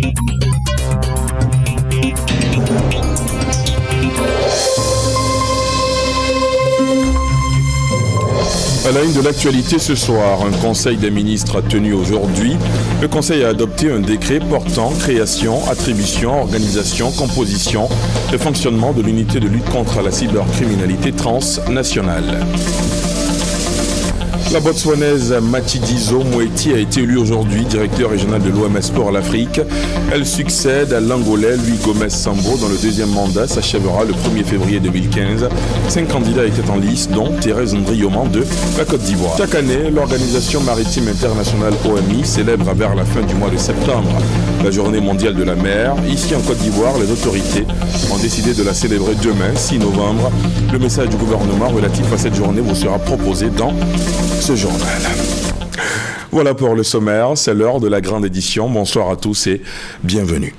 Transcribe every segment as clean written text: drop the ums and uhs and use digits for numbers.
À la une de l'actualité ce soir, un conseil des ministres a tenu aujourd'hui. Le conseil a adopté un décret portant création, attribution, organisation, composition et fonctionnement de l'unité de lutte contre la cybercriminalité transnationale. La botswanaise Matshidiso Moeti a été élue aujourd'hui directeur régional de l'OMS Sport à l'Afrique. Elle succède à l'Angolais Louis Gomez Sambo dont le deuxième mandat s'achèvera le 1er février 2015. 5 candidats étaient en lice, dont Thérèse Ndrioman de la Côte d'Ivoire. Chaque année, l'Organisation maritime internationale OMI célèbre vers la fin du mois de septembre la journée mondiale de la mer. Ici en Côte d'Ivoire, les autorités ont décidé de la célébrer demain, 6 novembre. Le message du gouvernement relatif à cette journée vous sera proposé dans ce journal. Voilà pour le sommaire, c'est l'heure de la grande édition. Bonsoir à tous et bienvenue.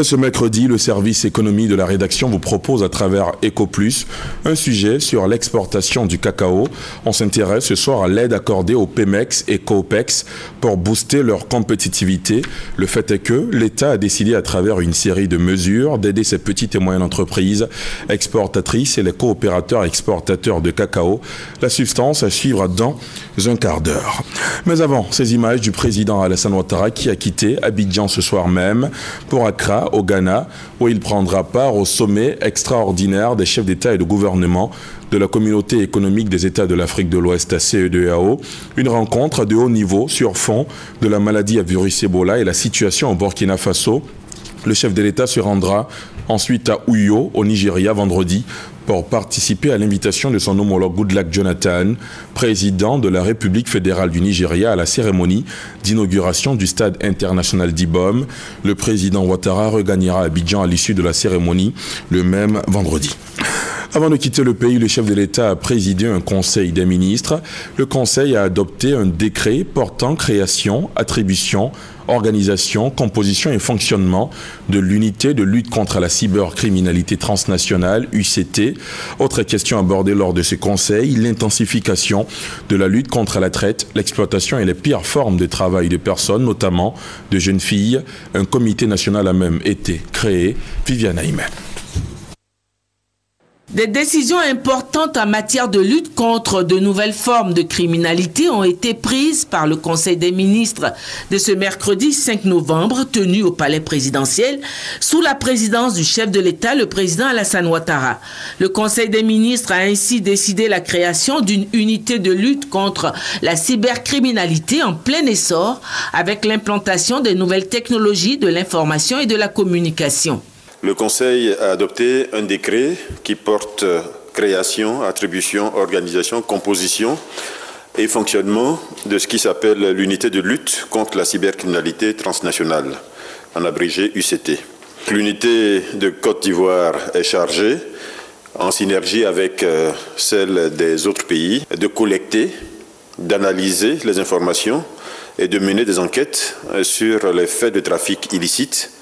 Ce mercredi, le service économie de la rédaction vous propose à travers EcoPlus un sujet sur l'exportation du cacao. On s'intéresse ce soir à l'aide accordée aux Pemex et Copex pour booster leur compétitivité. Le fait est que l'État a décidé à travers une série de mesures d'aider ces petites et moyennes entreprises exportatrices et les coopérateurs exportateurs de cacao. La substance à suivre dans un quart d'heure. Mais avant, ces images du président Alassane Ouattara qui a quitté Abidjan ce soir même pour Accra, au Ghana, où il prendra part au sommet extraordinaire des chefs d'État et de gouvernement de la communauté économique des États de l'Afrique de l'Ouest, CEDEAO, une rencontre de haut niveau sur fond de la maladie à virus Ebola et la situation au Burkina Faso. Le chef de l'État se rendra ensuite à Uyo, au Nigeria, vendredi, pour participer à l'invitation de son homologue Goodluck Jonathan, président de la République fédérale du Nigeria, à la cérémonie d'inauguration du stade international d'Ibom. Le président Ouattara regagnera Abidjan à l'issue de la cérémonie le même vendredi. Avant de quitter le pays, le chef de l'État a présidé un conseil des ministres. Le conseil a adopté un décret portant création, attribution, organisation, composition et fonctionnement de l'unité de lutte contre la cybercriminalité transnationale, UCT. Autre question abordée lors de ce conseil, l'intensification de la lutte contre la traite, l'exploitation et les pires formes de travail de personnes, notamment de jeunes filles. Un comité national a même été créé. Viviane Aïmé. Des décisions importantes en matière de lutte contre de nouvelles formes de criminalité ont été prises par le Conseil des ministres de ce mercredi 5 novembre tenu au palais présidentiel sous la présidence du chef de l'État, le président Alassane Ouattara. Le Conseil des ministres a ainsi décidé la création d'une unité de lutte contre la cybercriminalité en plein essor avec l'implantation des nouvelles technologies de l'information et de la communication. Le Conseil a adopté un décret qui porte création, attribution, organisation, composition et fonctionnement de ce qui s'appelle l'unité de lutte contre la cybercriminalité transnationale, en abrégé UCT. L'unité de Côte d'Ivoire est chargée, en synergie avec celle des autres pays, de collecter, d'analyser les informations et de mener des enquêtes sur les faits de trafic illicite,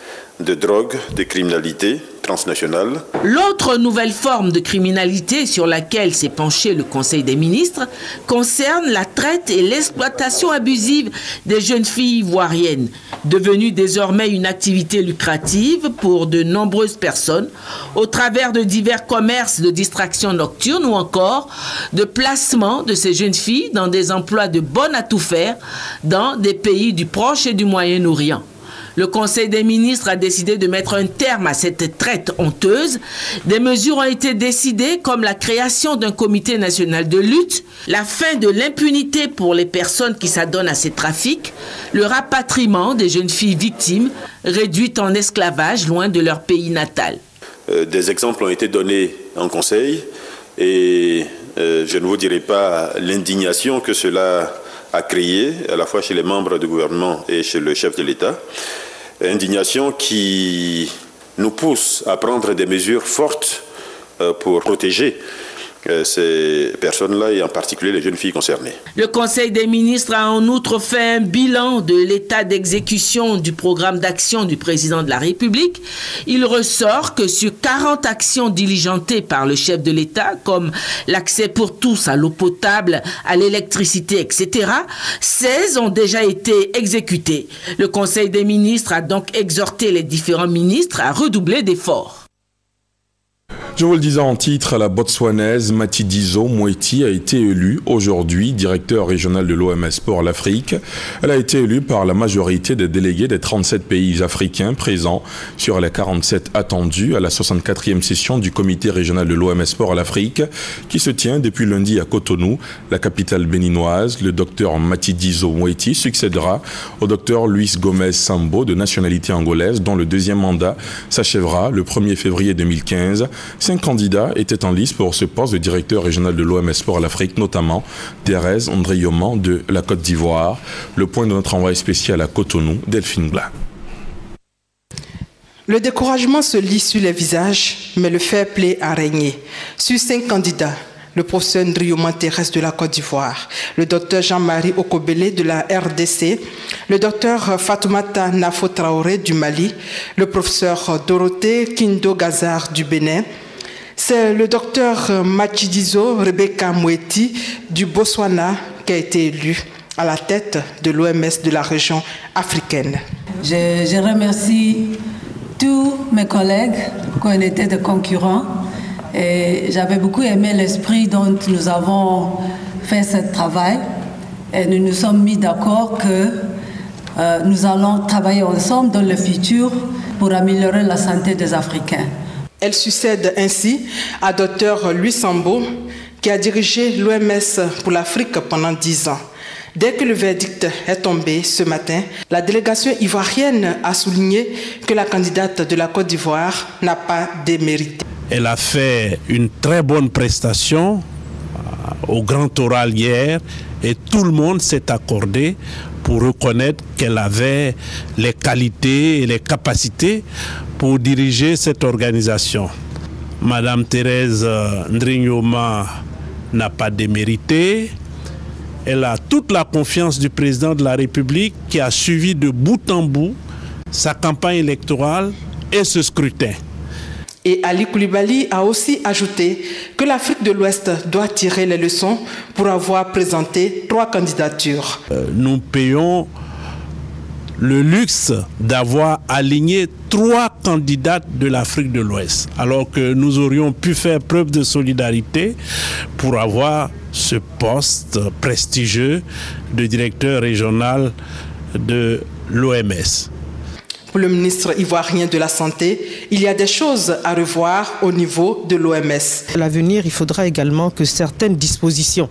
de drogue, de criminalité transnationale. L'autre nouvelle forme de criminalité sur laquelle s'est penché le Conseil des ministres concerne la traite et l'exploitation abusive des jeunes filles ivoiriennes, devenue désormais une activité lucrative pour de nombreuses personnes au travers de divers commerces de distraction nocturne ou encore de placement de ces jeunes filles dans des emplois de bonne à tout faire dans des pays du Proche et du Moyen-Orient. Le Conseil des ministres a décidé de mettre un terme à cette traite honteuse. Des mesures ont été décidées comme la création d'un comité national de lutte, la fin de l'impunité pour les personnes qui s'adonnent à ces trafics, le rapatriement des jeunes filles victimes réduites en esclavage loin de leur pays natal. Des exemples ont été donnés en Conseil et je ne vous dirai pas l'indignation que cela a créé à la fois chez les membres du gouvernement et chez le chef de l'État. Indignation qui nous pousse à prendre des mesures fortes pour protéger ces personnes-là et en particulier les jeunes filles concernées. Le Conseil des ministres a en outre fait un bilan de l'état d'exécution du programme d'action du président de la République. Il ressort que sur 40 actions diligentées par le chef de l'État, comme l'accès pour tous à l'eau potable, à l'électricité, etc., 16 ont déjà été exécutées. Le Conseil des ministres a donc exhorté les différents ministres à redoubler d'efforts. Je vous le disais en titre, la Botswanaise Matshidiso Moeti a été élue aujourd'hui directeur régional de l'OMS pour l'Afrique. Elle a été élue par la majorité des délégués des 37 pays africains présents sur les 47 attendus à la 64e session du comité régional de l'OMS pour l'Afrique qui se tient depuis lundi à Cotonou, la capitale béninoise. Le docteur Matshidiso Moeti succédera au docteur Luis Gomez Sambo de nationalité angolaise dont le deuxième mandat s'achèvera le 1er février 2015. 5 candidats étaient en lice pour ce poste de directeur régional de l'OMS pour l'Afrique, notamment Thérèse André-Yoman de la Côte d'Ivoire. Le point de notre envoyé spécial à Cotonou, Delphine Blas. Le découragement se lit sur les visages, mais le fair play a régné. Sur 5 candidats, le professeur Ndrioman Thérèse de la Côte d'Ivoire, le docteur Jean-Marie Okobele de la RDC, le docteur Fatoumata Nafo Traoré du Mali, le professeur Dorothée Kindo Gazar du Bénin. C'est le docteur Matshidiso Rebecca Moeti du Botswana qui a été élu à la tête de l'OMS de la région africaine. Je remercie tous mes collègues qui ont été des concurrents. Et j'avais beaucoup aimé l'esprit dont nous avons fait ce travail. Et nous nous sommes mis d'accord que nous allons travailler ensemble dans le futur pour améliorer la santé des Africains. Elle succède ainsi à Dr Luis Sambo, qui a dirigé l'OMS pour l'Afrique pendant 10 ans. Dès que le verdict est tombé ce matin, la délégation ivoirienne a souligné que la candidate de la Côte d'Ivoire n'a pas démérité. Elle a fait une très bonne prestation au grand oral hier et tout le monde s'est accordé pour reconnaître qu'elle avait les qualités et les capacités pour diriger cette organisation. Madame Thérèse Ndrioman n'a pas démérité. Elle a toute la confiance du président de la République qui a suivi de bout en bout sa campagne électorale et ce scrutin. Et Ali Koulibaly a aussi ajouté que l'Afrique de l'Ouest doit tirer les leçons pour avoir présenté 3 candidatures. Nous payons le luxe d'avoir aligné 3 candidates de l'Afrique de l'Ouest, alors que nous aurions pu faire preuve de solidarité pour avoir ce poste prestigieux de directeur régional de l'OMS. Pour le ministre ivoirien de la Santé, il y a des choses à revoir au niveau de l'OMS. À l'avenir, il faudra également que certaines dispositions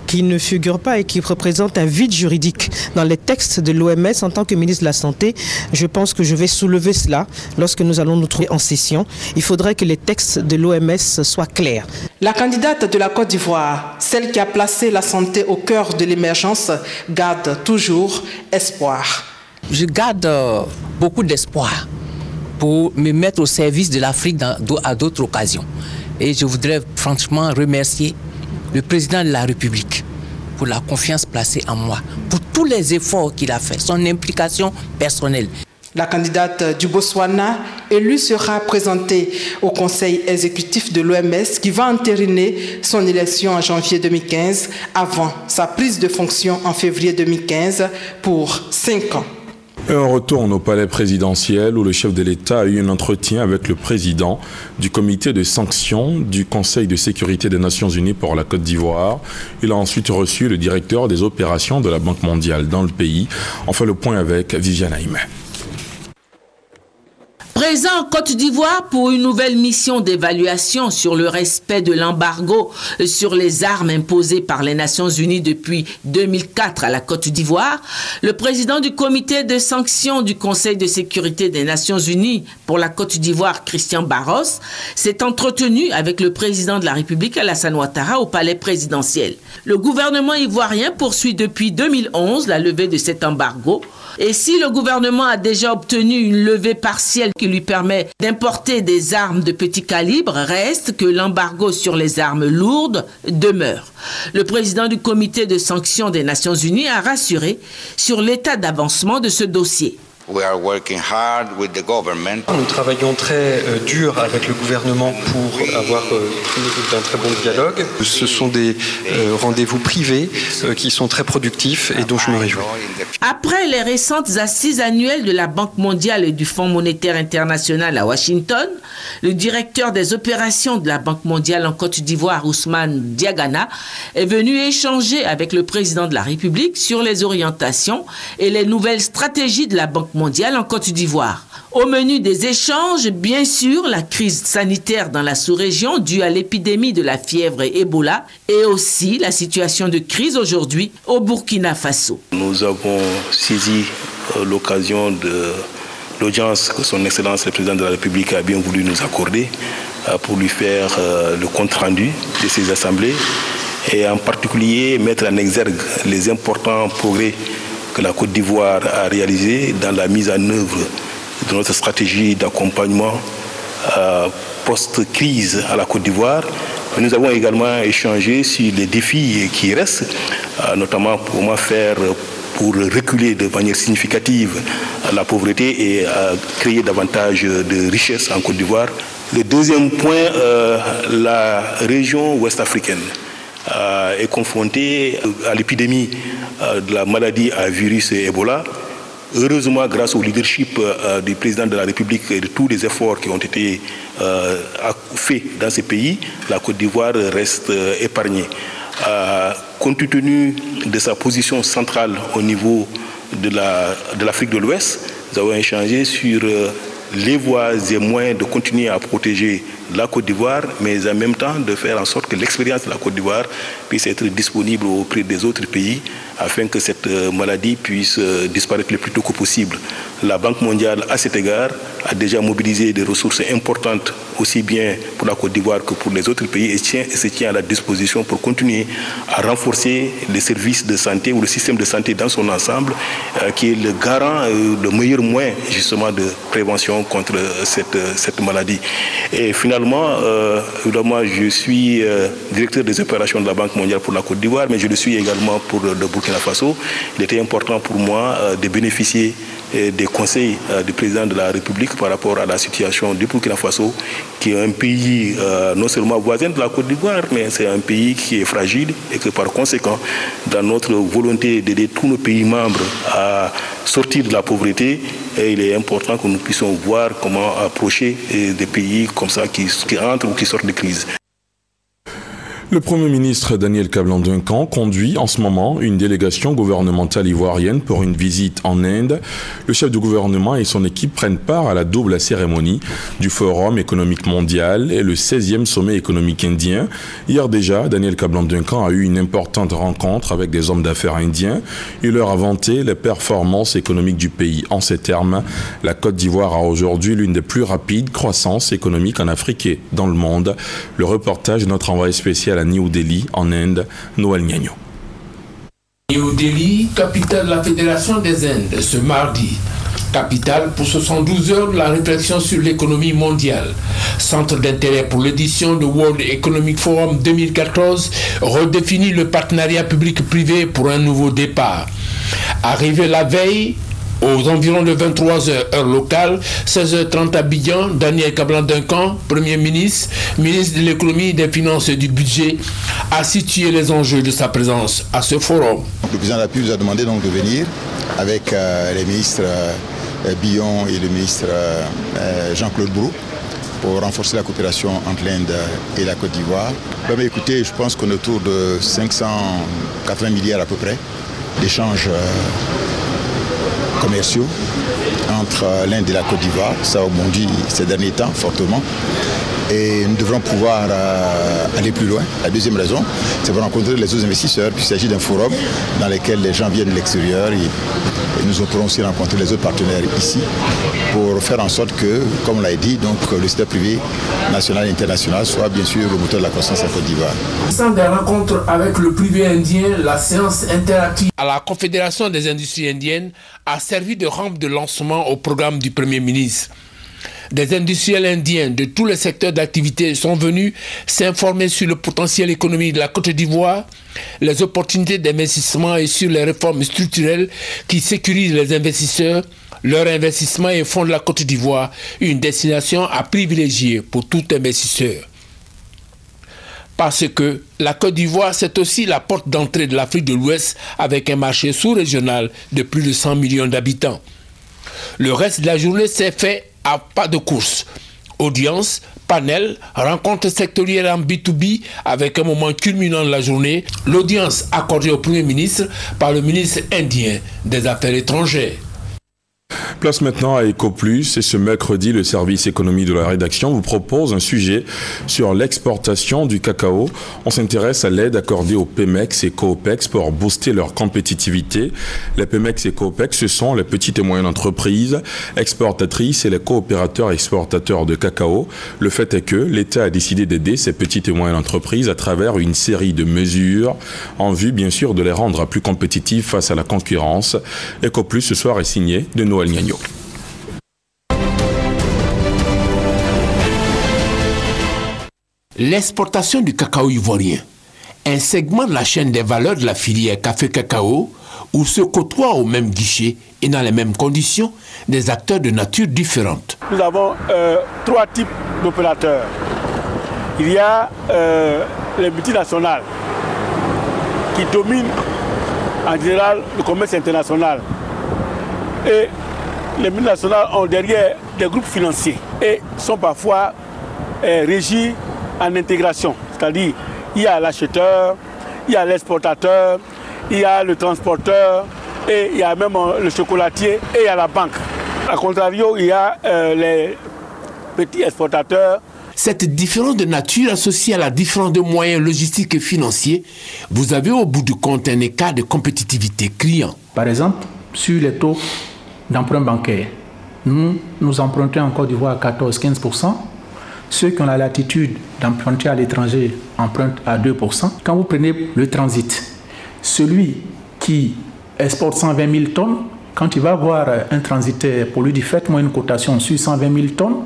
qui ne figurent pas et qui représentent un vide juridique dans les textes de l'OMS en tant que ministre de la Santé, je pense que je vais soulever cela lorsque nous allons nous trouver en session. Il faudrait que les textes de l'OMS soient clairs. La candidate de la Côte d'Ivoire, celle qui a placé la santé au cœur de l'émergence, garde toujours espoir. Je garde beaucoup d'espoir pour me mettre au service de l'Afrique à d'autres occasions. Et je voudrais franchement remercier le président de la République pour la confiance placée en moi, pour tous les efforts qu'il a fait, son implication personnelle. La candidate du Botswana élue sera présentée au conseil exécutif de l'OMS qui va entériner son élection en janvier 2015 avant sa prise de fonction en février 2015 pour 5 ans. Et on retourne au palais présidentiel où le chef de l'État a eu un entretien avec le président du comité de sanctions du Conseil de sécurité des Nations Unies pour la Côte d'Ivoire. Il a ensuite reçu le directeur des opérations de la Banque mondiale dans le pays. On fait le point avec Viviane Aïmé. Présent en Côte d'Ivoire pour une nouvelle mission d'évaluation sur le respect de l'embargo sur les armes imposées par les Nations Unies depuis 2004 à la Côte d'Ivoire, le président du comité de sanctions du Conseil de sécurité des Nations Unies pour la Côte d'Ivoire, Christian Barros, s'est entretenu avec le président de la République, Alassane Ouattara, au palais présidentiel. Le gouvernement ivoirien poursuit depuis 2011 la levée de cet embargo. Et si le gouvernement a déjà obtenu une levée partielle qui lui permet d'importer des armes de petit calibre, reste que l'embargo sur les armes lourdes demeure. Le président du comité de sanctions des Nations Unies a rassuré sur l'état d'avancement de ce dossier. Nous travaillons très dur avec le gouvernement pour avoir un très bon dialogue. Ce sont des rendez-vous privés qui sont très productifs et dont je me réjouis. Après les récentes assises annuelles de la Banque mondiale et du Fonds monétaire international à Washington, le directeur des opérations de la Banque mondiale en Côte d'Ivoire, Ousmane Diagana, est venu échanger avec le président de la République sur les orientations et les nouvelles stratégies de la Banque mondiale en Côte d'Ivoire. Au menu des échanges, bien sûr, la crise sanitaire dans la sous-région due à l'épidémie de la fièvre Ebola et aussi la situation de crise aujourd'hui au Burkina Faso. Nous avons saisi l'occasion de l'audience que son Excellence le Président de la République a bien voulu nous accorder pour lui faire le compte-rendu de ces assemblées et en particulier mettre en exergue les importants progrès que la Côte d'Ivoire a réalisé dans la mise en œuvre de notre stratégie d'accompagnement post-crise à la Côte d'Ivoire. Nous avons également échangé sur les défis qui restent, notamment pour reculer de manière significative la pauvreté et créer davantage de richesses en Côte d'Ivoire. Le deuxième point, la région ouest-africaine est confrontée à l'épidémie de la maladie à virus Ebola. Heureusement, grâce au leadership du président de la République et de tous les efforts qui ont été faits dans ces pays, la Côte d'Ivoire reste épargnée. Compte tenu de sa position centrale au niveau de l'Afrique de l'Ouest, nous avons échangé sur les voies et moyens de continuer à protéger la Côte d'Ivoire, mais en même temps de faire en sorte que l'expérience de la Côte d'Ivoire puisse être disponible auprès des autres pays afin que cette maladie puisse disparaître le plus tôt que possible. La Banque mondiale, à cet égard, a déjà mobilisé des ressources importantes, aussi bien pour la Côte d'Ivoire que pour les autres pays, et se tient à la disposition pour continuer à renforcer les services de santé ou le système de santé dans son ensemble, qui est le garant, le meilleur moyen justement de prévention contre cette maladie. Et finalement, évidemment, je suis directeur des opérations de la Banque mondiale pour la Côte d'Ivoire, mais je le suis également pour le Burkina Faso. Il était important pour moi de bénéficier des conseils du président de la République par rapport à la situation du Burkina Faso, qui est un pays non seulement voisin de la Côte d'Ivoire, mais c'est un pays qui est fragile et que par conséquent, dans notre volonté d'aider tous nos pays membres à sortir de la pauvreté, il est important que nous puissions voir comment approcher des pays comme ça qui entrent ou qui sortent de crise. Le Premier ministre Daniel Kablan-Duncan conduit en ce moment une délégation gouvernementale ivoirienne pour une visite en Inde. Le chef du gouvernement et son équipe prennent part à la double cérémonie du Forum économique mondial et le 16e sommet économique indien. Hier déjà, Daniel Kablan-Duncan a eu une importante rencontre avec des hommes d'affaires indiens. Il leur a vanté les performances économiques du pays. En ces termes, la Côte d'Ivoire a aujourd'hui l'une des plus rapides croissances économiques en Afrique et dans le monde. Le reportage de notre envoyé spécial à New Delhi, en Inde, Noël Niagno. New Delhi, capitale de la Fédération des Indes, ce mardi. Capitale pour 72 heures de la réflexion sur l'économie mondiale. Centre d'intérêt pour l'édition de World Economic Forum 2014 redéfinit le partenariat public-privé pour un nouveau départ. Arrivé la veille, aux environs de 23h heure locale, 16h30 à Abidjan, Daniel Kablan-Duncan, Premier ministre, ministre de l'économie, des finances et du budget, a situé les enjeux de sa présence à ce forum. Le président de la République nous a demandé donc de venir avec les ministres Billon et le ministre Jean-Claude Brou pour renforcer la coopération entre l'Inde et la Côte d'Ivoire. Écoutez, je pense qu'on est autour de 580 milliards à peu près d'échanges commerciaux entre l'Inde et la Côte d'Ivoire. Ça a bondi ces derniers temps fortement et nous devrons pouvoir aller plus loin. La deuxième raison, c'est pour rencontrer les autres investisseurs. Puis il s'agit d'un forum dans lequel les gens viennent de l'extérieur et nous pourrons aussi rencontrer les autres partenaires ici pour faire en sorte que, comme on l'a dit, donc, le secteur privé national et international soit bien sûr le moteur de la croissance en Côte d'Ivoire. Sans des rencontres avec le privé indien, la séance interactive à la Confédération des industries indiennes a servi de rampe de lancement au programme du Premier ministre. Des industriels indiens de tous les secteurs d'activité sont venus s'informer sur le potentiel économique de la Côte d'Ivoire, les opportunités d'investissement et sur les réformes structurelles qui sécurisent les investisseurs, leur investissement et font de la Côte d'Ivoire une destination à privilégier pour tout investisseur. Parce que la Côte d'Ivoire, c'est aussi la porte d'entrée de l'Afrique de l'Ouest avec un marché sous-régional de plus de 100 millions d'habitants. Le reste de la journée s'est fait à pas de course. Audience, panel, rencontres sectorielles en B2B avec un moment culminant de la journée, l'audience accordée au Premier ministre par le ministre indien des Affaires étrangères. Place maintenant à EcoPlus et ce mercredi, le service économie de la rédaction vous propose un sujet sur l'exportation du cacao. On s'intéresse à l'aide accordée aux Pemex et Coopex pour booster leur compétitivité. Les Pemex et Coopex, ce sont les petites et moyennes entreprises exportatrices et les coopérateurs exportateurs de cacao. Le fait est que l'État a décidé d'aider ces petites et moyennes entreprises à travers une série de mesures en vue, bien sûr, de les rendre plus compétitives face à la concurrence. EcoPlus ce soir est signé de Noël Niagno. L'exportation du cacao ivoirien, un segment de la chaîne des valeurs de la filière café-cacao où se côtoient au même guichet et dans les mêmes conditions des acteurs de nature différente. Nous avons trois types d'opérateurs. Il y a les multinationales qui dominent en général le commerce international. Et les multinationales ont derrière des groupes financiers et sont parfois régis en intégration. C'est-à-dire, il y a l'acheteur, il y a l'exportateur, il y a le transporteur, et il y a même le chocolatier et il y a la banque. A contrario, il y a les petits exportateurs. Cette différence de nature associée à la différence de moyens logistiques et financiers, vous avez au bout du compte un écart de compétitivité criant. Par exemple, sur les taux d'emprunt bancaire, nous empruntons en Côte d'Ivoire à 14-15%. Ceux qui ont la latitude d'emprunter à l'étranger empruntent à 2%. Quand vous prenez le transit, celui qui exporte 120 000 tonnes, quand il va voir un transitaire pour lui dire faites-moi une cotation sur 120 000 tonnes,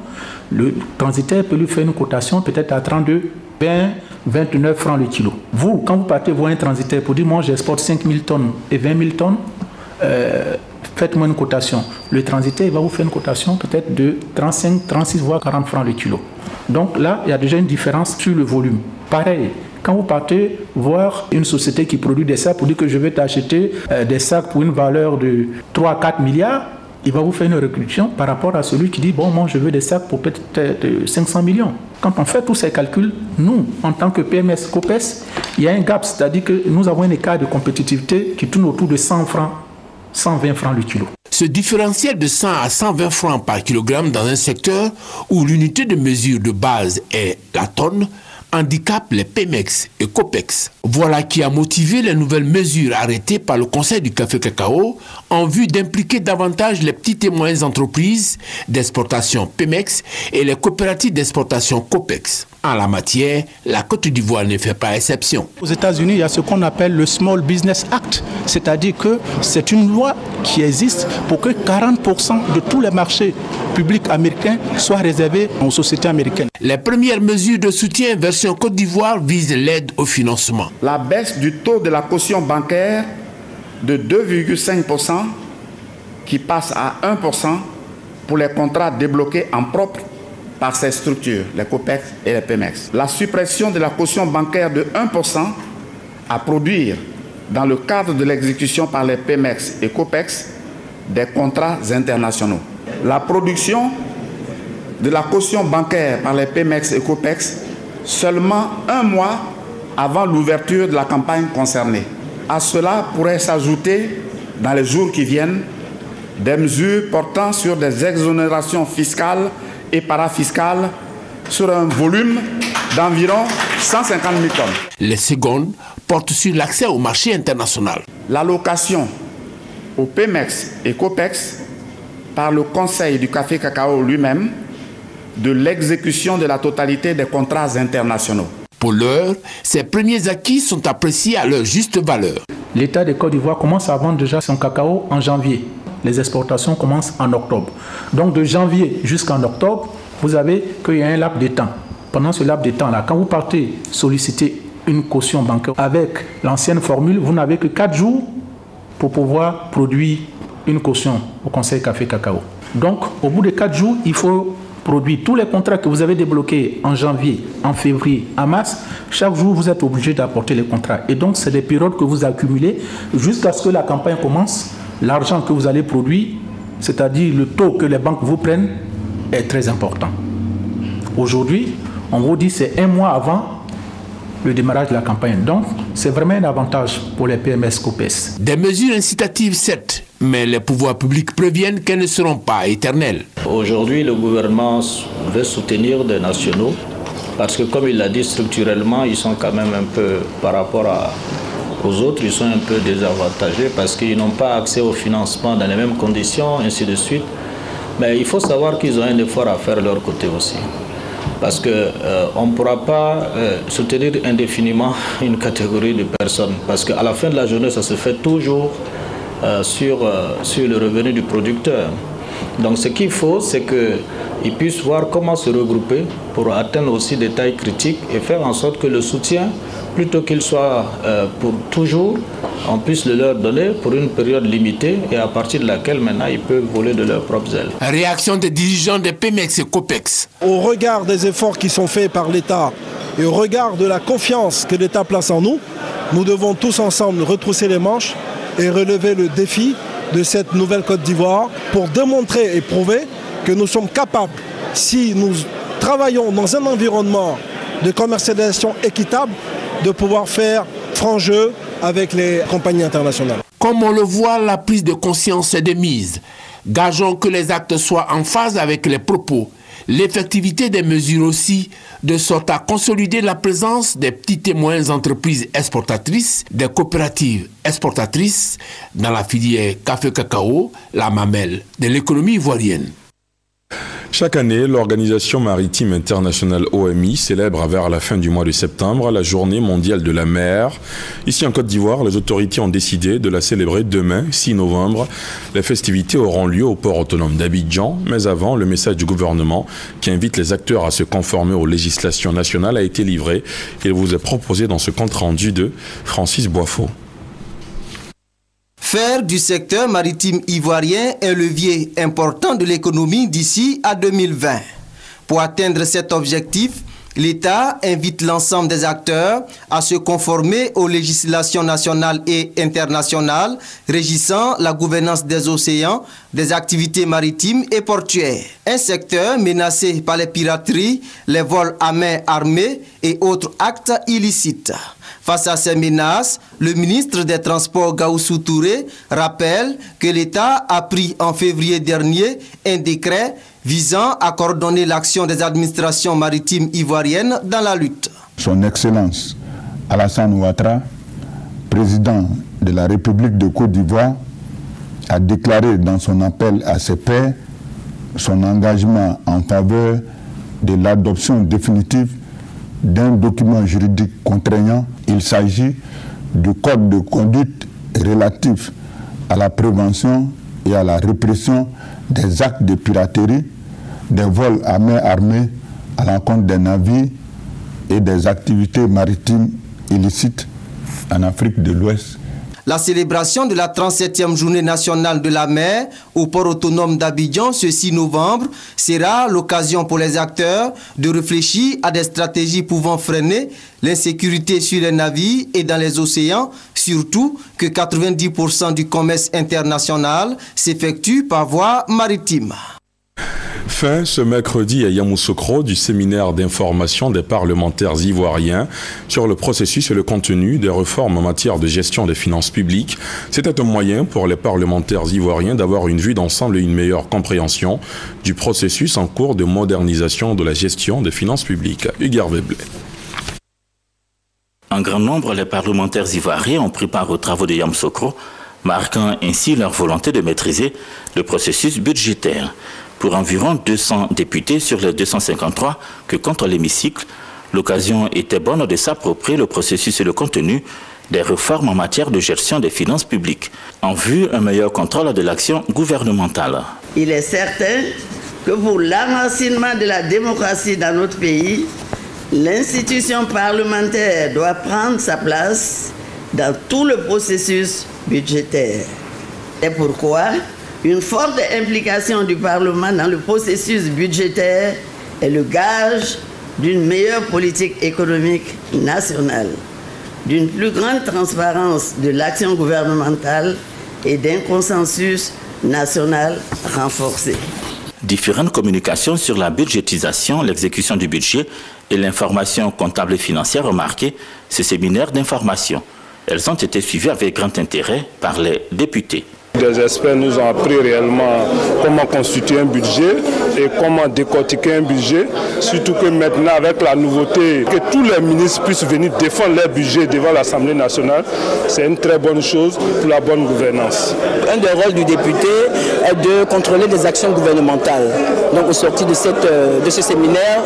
le transitaire peut lui faire une cotation peut-être à 32, 20, 29 francs le kilo. Vous, quand vous partez voir un transitaire pour dire moi j'exporte 5 000 tonnes et 20 000 tonnes, faites-moi une cotation. Le transitaire va vous faire une cotation peut-être de 35, 36 voire 40 francs le kilo. Donc là, il y a déjà une différence sur le volume. Pareil, quand vous partez voir une société qui produit des sacs pour dire que je vais t'acheter des sacs pour une valeur de 3-4 milliards, il va vous faire une réduction par rapport à celui qui dit bon, moi je veux des sacs pour peut-être 500 millions. Quand on fait tous ces calculs, nous, en tant que PMS, COPES, il y a un gap, c'est-à-dire que nous avons un écart de compétitivité qui tourne autour de 100 francs, 120 francs le kilo. Ce différentiel de 100 à 120 francs par kilogramme dans un secteur où l'unité de mesure de base est la tonne handicape les Pemex et Copex. Voilà qui a motivé les nouvelles mesures arrêtées par le Conseil du café-cacao en vue d'impliquer davantage les petites et moyennes entreprises d'exportation Pemex et les coopératives d'exportation Copex. En la matière, la Côte d'Ivoire ne fait pas exception. Aux États-Unis, il y a ce qu'on appelle le Small Business Act, c'est-à-dire que c'est une loi qui existe pour que 40% de tous les marchés publics américains soient réservés aux sociétés américaines. Les premières mesures de soutien version Côte d'Ivoire visent l'aide au financement. La baisse du taux de la caution bancaire de 2,5% qui passe à 1% pour les contrats débloqués en propre par ces structures, les COPEX et les PEMEX. La suppression de la caution bancaire de 1% à produire dans le cadre de l'exécution par les PEMEX et COPEX des contrats internationaux. La production de la caution bancaire par les PEMEX et COPEX seulement un mois avant l'ouverture de la campagne concernée. À cela pourrait s'ajouter, dans les jours qui viennent, des mesures portant sur des exonérations fiscales et parafiscales sur un volume d'environ 150 000 tonnes. Les secondes portent sur l'accès au marché international. L'allocation au Pemex et Copex par le Conseil du café-cacao lui-même de l'exécution de la totalité des contrats internationaux. Pour l'heure, ces premiers acquis sont appréciés à leur juste valeur. L'État de Côte d'Ivoire commence à vendre déjà son cacao en janvier. les exportations commencent en octobre. Donc de janvier jusqu'en octobre, vous avez qu'il y a un laps de temps. Pendant ce laps de temps-là, quand vous partez solliciter une caution bancaire avec l'ancienne formule, vous n'avez que 4 jours pour pouvoir produire une caution au Conseil Café Cacao. Donc, au bout de 4 jours, il faut produire tous les contrats que vous avez débloqués en janvier, en février, en mars. Chaque jour, vous êtes obligé d'apporter les contrats. Et donc, c'est des périodes que vous accumulez jusqu'à ce que la campagne commence. L'argent que vous allez produire, c'est-à-dire le taux que les banques vous prennent, est très important. Aujourd'hui, on vous dit c'est 1 mois avant le démarrage de la campagne. Donc, c'est vraiment un avantage pour les PMS-COPES. Des mesures incitatives, certes, mais les pouvoirs publics préviennent qu'elles ne seront pas éternelles. Aujourd'hui, le gouvernement veut soutenir des nationaux parce que, comme il l'a dit, structurellement, ils sont quand même un peu, par rapport aux autres, ils sont un peu désavantagés parce qu'ils n'ont pas accès au financement dans les mêmes conditions, ainsi de suite. Mais il faut savoir qu'ils ont un effort à faire de leur côté aussi. Parce qu'on ne pourra pas soutenir indéfiniment une catégorie de personnes. Parce qu'à la fin de la journée, ça se fait toujours sur le revenu du producteur. Donc ce qu'il faut, c'est qu'ils puissent voir comment se regrouper pour atteindre aussi des tailles critiques et faire en sorte que le soutien, plutôt qu'il soit pour toujours, on puisse le leur donner pour une période limitée et à partir de laquelle maintenant ils peuvent voler de leurs propres ailes. Réaction des dirigeants des PMEX et COPEX. Au regard des efforts qui sont faits par l'État et au regard de la confiance que l'État place en nous, nous devons tous ensemble retrousser les manches et relever le défi de cette nouvelle Côte d'Ivoire pour démontrer et prouver que nous sommes capables, si nous travaillons dans un environnement de commercialisation équitable, de pouvoir faire franc jeu avec les compagnies internationales. Comme on le voit, la prise de conscience est de mise. Gageons que les actes soient en phase avec les propos. L'effectivité des mesures aussi, de sorte à consolider la présence des petites et moyennes entreprises exportatrices, des coopératives exportatrices dans la filière café-cacao, la mamelle de l'économie ivoirienne. Chaque année, l'Organisation maritime internationale OMI célèbre vers la fin du mois de septembre la Journée mondiale de la mer. Ici en Côte d'Ivoire, les autorités ont décidé de la célébrer demain, 6 novembre. Les festivités auront lieu au port autonome d'Abidjan, mais avant, le message du gouvernement qui invite les acteurs à se conformer aux législations nationales a été livré. Il vous est proposé dans ce compte-rendu de Francis Boifo. Faire du secteur maritime ivoirien un levier important de l'économie d'ici à 2020. Pour atteindre cet objectif, l'État invite l'ensemble des acteurs à se conformer aux législations nationales et internationales régissant la gouvernance des océans, des activités maritimes et portuaires. Un secteur menacé par les pirateries, les vols à main armée et autres actes illicites. Face à ces menaces, le ministre des Transports Gaoussou Touré rappelle que l'État a pris en février dernier un décret visant à coordonner l'action des administrations maritimes ivoiriennes dans la lutte. Son Excellence Alassane Ouattara, président de la République de Côte d'Ivoire, a déclaré dans son appel à ses pairs son engagement en faveur de l'adoption définitive d'un document juridique contraignant. Il s'agit du code de conduite relatif à la prévention et à la répression des actes de piraterie, des vols à main armée à l'encontre des navires et des activités maritimes illicites en Afrique de l'Ouest. La célébration de la 37e journée nationale de la mer au port autonome d'Abidjan ce 6 novembre sera l'occasion pour les acteurs de réfléchir à des stratégies pouvant freiner l'insécurité sur les navires et dans les océans, surtout que 90% du commerce international s'effectue par voie maritime. Fin ce mercredi à Yamoussoukro du séminaire d'information des parlementaires ivoiriens sur le processus et le contenu des réformes en matière de gestion des finances publiques. C'était un moyen pour les parlementaires ivoiriens d'avoir une vue d'ensemble et une meilleure compréhension du processus en cours de modernisation de la gestion des finances publiques. Hugues Veblé. En grand nombre, les parlementaires ivoiriens ont pris part aux travaux de Yamoussoukro, marquant ainsi leur volonté de maîtriser le processus budgétaire. Pour environ 200 députés sur les 253 que compte l'hémicycle, l'occasion était bonne de s'approprier le processus et le contenu des réformes en matière de gestion des finances publiques, en vue d'un meilleur contrôle de l'action gouvernementale. Il est certain que pour l'enracinement de la démocratie dans notre pays, l'institution parlementaire doit prendre sa place dans tout le processus budgétaire. C'est pourquoi une forte implication du Parlement dans le processus budgétaire est le gage d'une meilleure politique économique nationale, d'une plus grande transparence de l'action gouvernementale et d'un consensus national renforcé. Différentes communications sur la budgétisation, l'exécution du budget et l'information comptable et financière remarquées, ces séminaires d'information. Elles ont été suivies avec grand intérêt par les députés. Des experts nous ont appris réellement comment constituer un budget et comment décortiquer un budget. Surtout que maintenant, avec la nouveauté, que tous les ministres puissent venir défendre leur budget devant l'Assemblée nationale, c'est une très bonne chose pour la bonne gouvernance. Un des rôles du député est de contrôler les actions gouvernementales. Donc, au sortir de ce séminaire,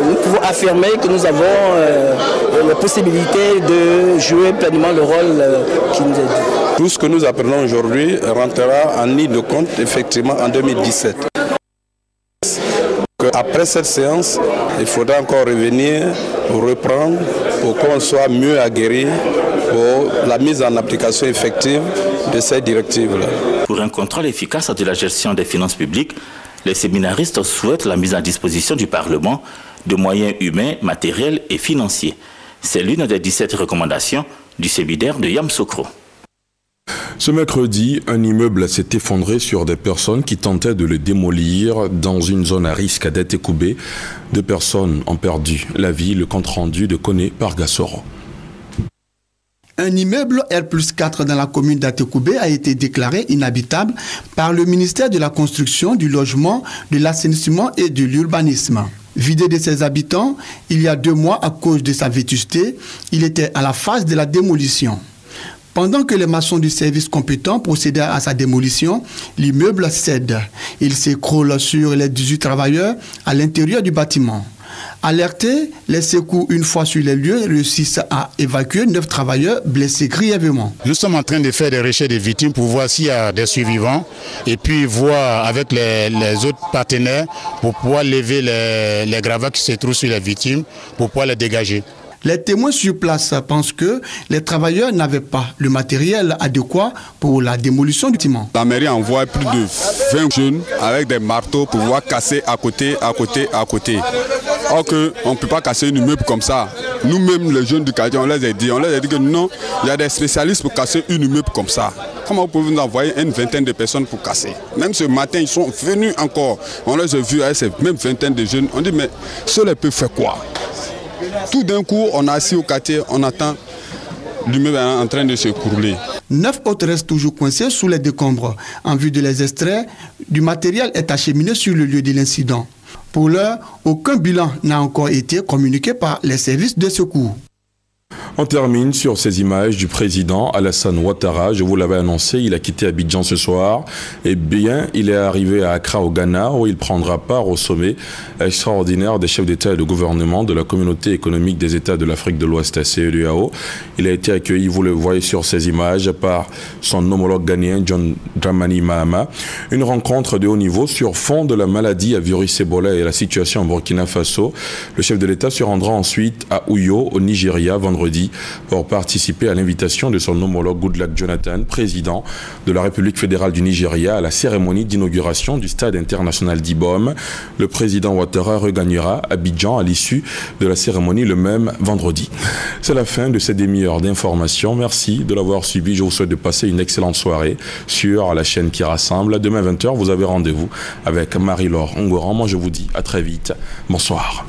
nous pouvons affirmer que nous avons la possibilité de jouer pleinement le rôle qui nous est dû. Tout ce que nous apprenons aujourd'hui rentrera en ligne de compte effectivement en 2017. Après cette séance, il faudra encore revenir, reprendre pour qu'on soit mieux aguerri pour la mise en application effective de ces directives-là. Pour un contrôle efficace de la gestion des finances publiques, les séminaristes souhaitent la mise à disposition du Parlement de moyens humains, matériels et financiers. C'est l'une des 17 recommandations du séminaire de Yamoussoukro. Ce mercredi, un immeuble s'est effondré sur des personnes qui tentaient de le démolir dans une zone à risque à Détékoubé. 2 personnes ont perdu la vie. Le compte rendu de Koné par Gassoro. Un immeuble R+4 dans la commune d'Atekoubé a été déclaré inhabitable par le ministère de la Construction, du Logement, de l'Assainissement et de l'Urbanisme. Vidé de ses habitants, il y a 2 mois à cause de sa vétusté, il était à la phase de la démolition. Pendant que les maçons du service compétent procédaient à sa démolition, l'immeuble cède. Il s'écroule sur les 18 travailleurs à l'intérieur du bâtiment. Alertés, les secours, une fois sur les lieux, réussissent à évacuer 9 travailleurs blessés grièvement. Nous sommes en train de faire des recherches des victimes pour voir s'il y a des survivants et puis voir avec les autres partenaires pour pouvoir lever les gravats qui se trouvent sur les victimes pour pouvoir les dégager. Les témoins sur place pensent que les travailleurs n'avaient pas le matériel adéquat pour la démolition du bâtiment. La mairie envoie plus de 20 jeunes avec des marteaux pour pouvoir casser à côté. Or qu'on ne peut pas casser un immeuble comme ça. Nous-mêmes, les jeunes du quartier, on les a dit que non, il y a des spécialistes pour casser un immeuble comme ça. Comment vous pouvez nous envoyer une vingtaine de personnes pour casser? Même ce matin, ils sont venus encore. On les a vus avec ces mêmes vingtaines de jeunes. On dit, mais cela peut faire quoi? Tout d'un coup, on est assis au quartier, on attend l'immeuble en train de se couler. 9 autres restent toujours coincés sous les décombres. En vue de les extraire, du matériel est acheminé sur le lieu de l'incident. Pour l'heure, aucun bilan n'a encore été communiqué par les services de secours. On termine sur ces images du président Alassane Ouattara. Je vous l'avais annoncé, il a quitté Abidjan ce soir. Eh bien, il est arrivé à Accra au Ghana où il prendra part au sommet extraordinaire des chefs d'État et de gouvernement de la Communauté économique des États de l'Afrique de l'Ouest, CEDEAO. Il a été accueilli, vous le voyez sur ces images, par son homologue ghanéen John Dramani Mahama. Une rencontre de haut niveau sur fond de la maladie à virus Ebola et la situation au Burkina Faso. Le chef de l'État se rendra ensuite à Uyo, au Nigeria, vendredi, pour participer à l'invitation de son homologue Goodluck Jonathan, président de la République fédérale du Nigeria, à la cérémonie d'inauguration du stade international d'Ibom. Le président Ouattara regagnera Abidjan à l'issue de la cérémonie le même vendredi. C'est la fin de cette demi-heure d'information. Merci de l'avoir suivi. Je vous souhaite de passer une excellente soirée sur la chaîne qui rassemble. Demain 20h, vous avez rendez-vous avec Marie-Laure Ongoran. Moi, je vous dis à très vite. Bonsoir.